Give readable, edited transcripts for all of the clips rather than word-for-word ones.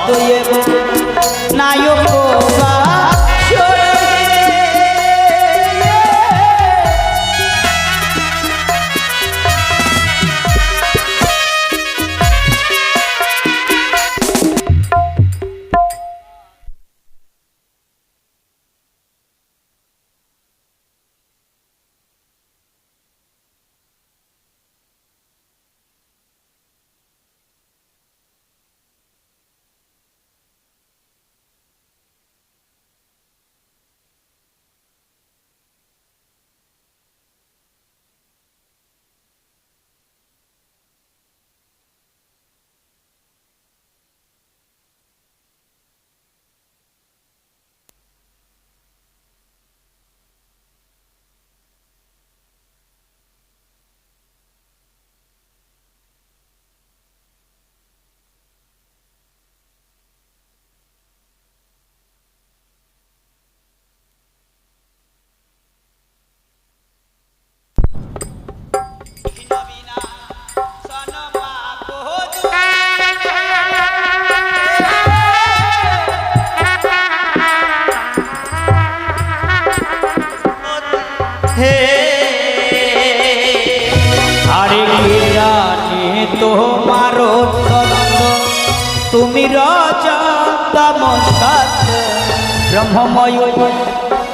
অতএব নায়ক তুমি রজতম সত্য ব্রহ্মময়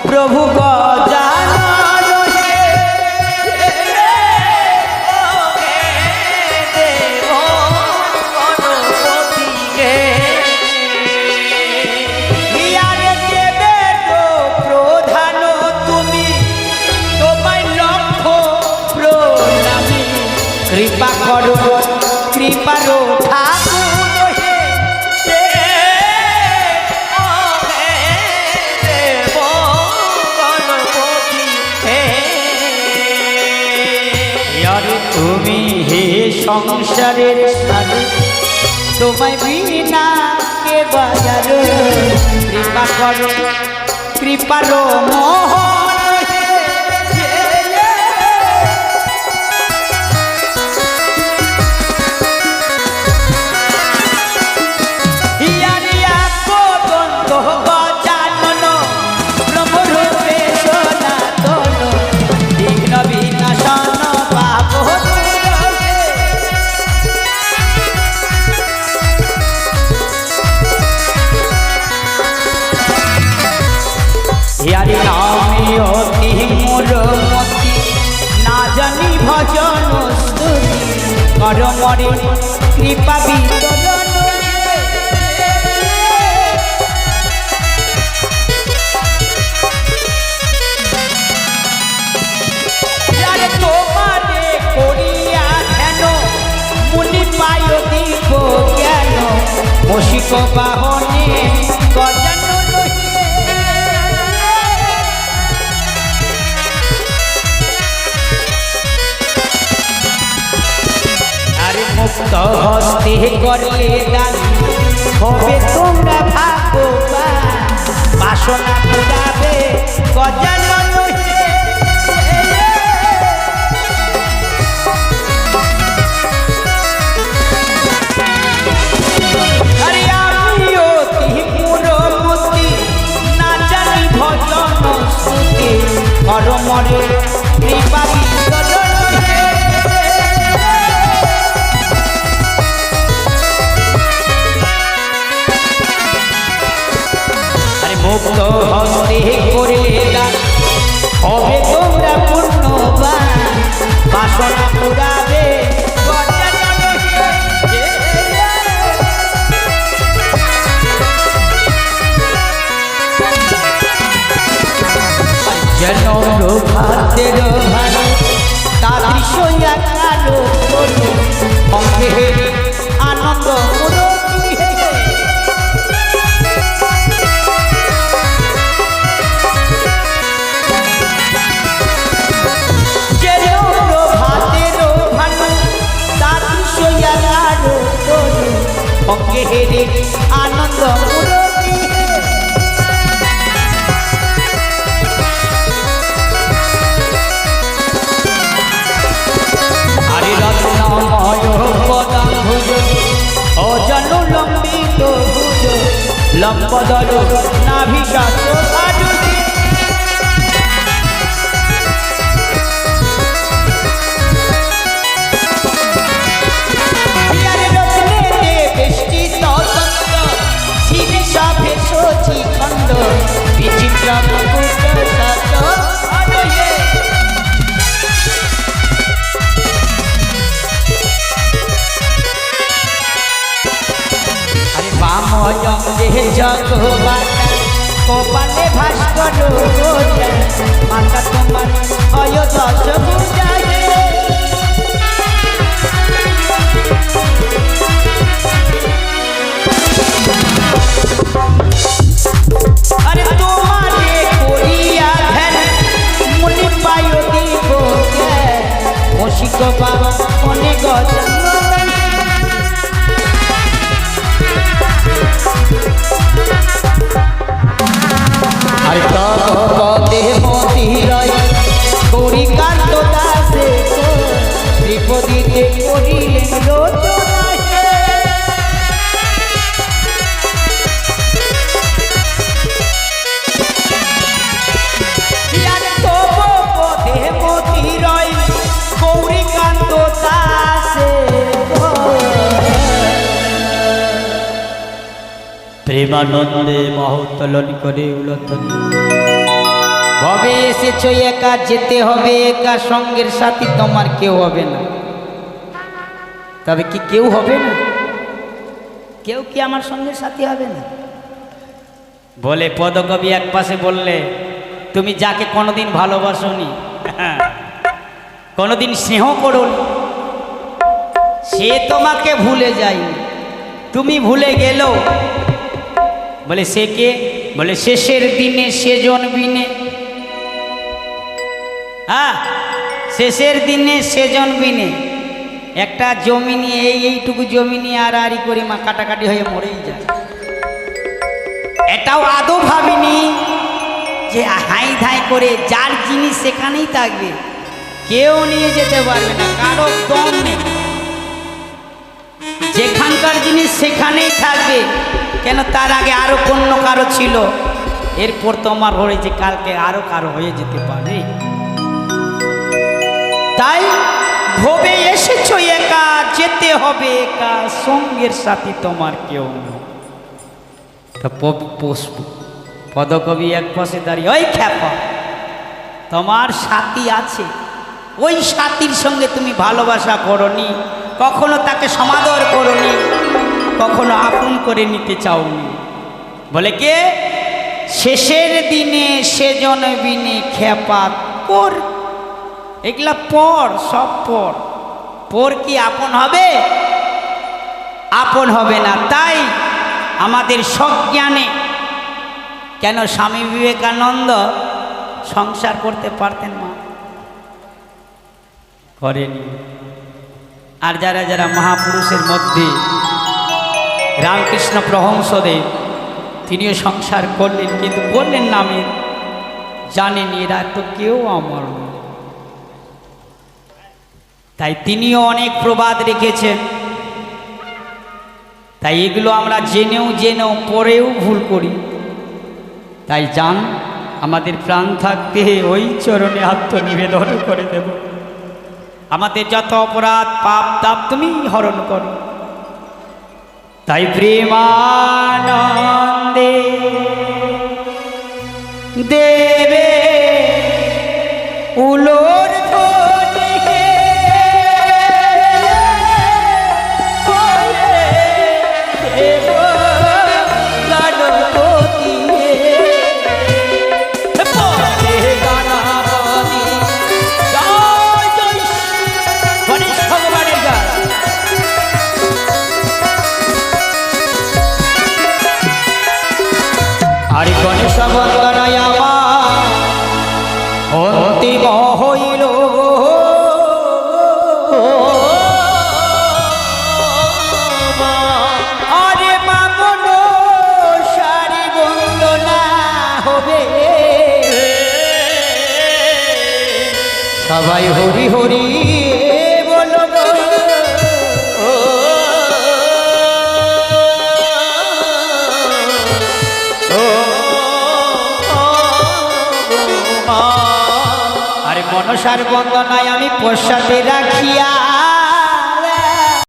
প্রভু গজানন প্রধান তুমি তোমায় লক্ষ প্রণামী কৃপা করো কৃপারো ঠাকুর তুমি হে সংসারের সাধু তোমায় বিনা কে বাজার কৃপা করো কৃপারো মোহন ভজন স্তুতি কর মরে কৃপা বিতরণ তোমারে করিয়া ধ্যান মুনি পায় দিব জ্ঞান বসিক বাহনে গজানন মুক্ত হস্তে করলে দান হবে তোমরা ভাগ্যবান বাসনা পুরাবে গজানন আরে আমি অতি পুরমতি না জানি ভজন স্তুতি কর মরে কৃপা বিতরণ মুক্ত হস্তে করলে দান হবে তোমরা পূর্ণবান বাসনা পুরাবে যেন প্রভাতের ভালো তাদৃশ কালো অঙ্গে আনন্দ অঙ্গে হেরে আনন্দ মুরতি আরে রত্নময় পদাম্বুজ অজনু লম্বিত ভুজ বদল নাভিশাস্ত্র আজুতি হিয়ার রত্নেতে বেষ্টিত তত্ত্ব শিরিষা ভেষজি খণ্ড বিচিত্র মুকুট সাজ আনয়ে বামজঙ্গে জগমাতা কপালে ভাস্কর মাতা তোমার অয়োদশ পূজায়ে আরে তোমারে করিয়া ধ্যান মুনি পায় দিব মশিক বাবা অনেক আর পদে মতিরয় গৌরীকান্ত দাসে ত্রিপদীতে করিলেন রচনাকে পদে মতিরয় গৌরীকান্ত দাসে প্রেমানন্দে মহোত্তোলন করে উলতনি ভবে এসেছ একা যেতে হবে একা সঙ্গের সাথী তোমার কেউ হবে না তবে কি কেউ হবে না কেউ কি আমার সঙ্গের সাথী হবে না বলে পদকবি এক পাশে বললে তুমি যাকে কোনোদিন ভালোবাসোনি কোনোদিন স্নেহ করোনি সে তোমাকে ভুলে যায়নি তুমি ভুলে গেলেও বলে সে কে বলে শেষের দিনে সেজন বিনে হ্যাঁ শেষের দিনে সেজন বিনে একটা জমি নিয়ে এইটুকু জমি নিয়ে আড়াআড়ি করে মা কাটাকাটি হয়ে মরেই যায় এটাও আদৌ ভাবিনি যে হাই ধাই করে যার জিনিস সেখানেই থাকবে কেউ নিয়ে যেতে পারবে না কারো দম নেই যেখানকার জিনিস সেখানেই থাকবে কেন তার আগে আরো অন্য কারো ছিল এরপর তোমার হয়েছে কালকে আরো কারো হয়ে যেতে পারে তাই ভবে এসেছো একা যেতে হবে একা সঙ্গের সাথী তোমার কেউ না পদকবি এক পাশে দাঁড়িয়ে ওই খ্যাপা তোমার সাথী আছে ওই সাথীর সঙ্গে তুমি ভালোবাসা করনি কখনো তাকে সমাদর করনি কখনো আপন করে নিতে চাওনি বলে কে শেষের দিনে সেজন বিনে খ্যাপা পর এগুলা পর সব পর কি আপন হবে আপন হবে না তাই আমাদের সজ্ঞানে কেন স্বামী বিবেকানন্দ সংসার করতে পারতেন মা করেনি আর যারা যারা মহাপুরুষের মধ্যে রামকৃষ্ণ পরমহংসদেব তিনিও সংসার করলেন কিন্তু বললেন নামে জানেন এরা তো কেউ আমার নয় তাই তিনিও অনেক প্রবাদ রেখেছেন তাই এগুলো আমরা জেনেও পরেও ভুল করি তাই জান আমাদের প্রাণ থাকতে ওই চরণে আত্মনিবেদন করে দেব আমাদের যত অপরাধ পাপ তাপ তুমি হরণ করো তাই প্রেমানন্দে দেবে উলোর অন্তিম হইল আরে মামন সারি বন্দনা হবে সবাই হরি হরি বলো মনসার বন্দনায় আমি প্রসাদে রাখিয়া